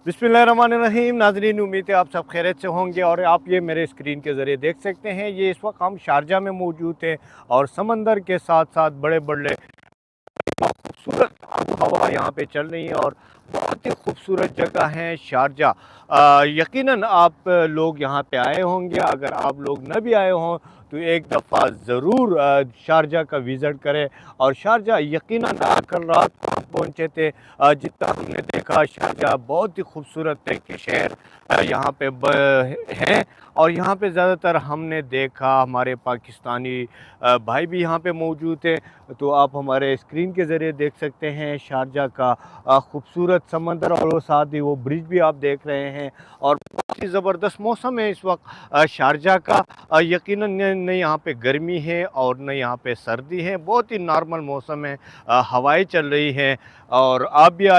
बिस्मिल्लाहिर्रहमानिर्रहीम। नाज़रीन, उम्मीद है आप सब खैरियत से होंगे और आप ये मेरे स्क्रीन के ज़रिए देख सकते हैं। ये इस वक्त हम शारजा में मौजूद हैं और समंदर के साथ साथ बड़े बड़े खूबसूरत हवा यहाँ पे चल रही है और बहुत ही खूबसूरत जगह है शारजा। यकीनन आप लोग यहाँ पे आए होंगे। अगर आप लोग न भी आए हों तो एक दफ़ा ज़रूर शारजा का विज़िट करें। और शारजा यकीनन कल रात को हम पहुँचे थे। जितना हमने देखा शारजा बहुत ही खूबसूरत है कि शहर यहाँ पे हैं। और यहाँ पे ज़्यादातर हमने देखा हमारे पाकिस्तानी भाई भी यहाँ पे मौजूद थे। तो आप हमारे स्क्रीन के ज़रिए देख सकते हैं शारजा का खूबसूरत समंदर और वो साथ ही वो ब्रिज भी आप देख रहे हैं। और बहुत ही ज़बरदस्त मौसम है इस वक्त शारजा का। यकीनन न यहाँ पे गर्मी है और न यहाँ पे सर्दी है, बहुत ही नॉर्मल मौसम है। हवाएं चल रही हैं और आप भी आज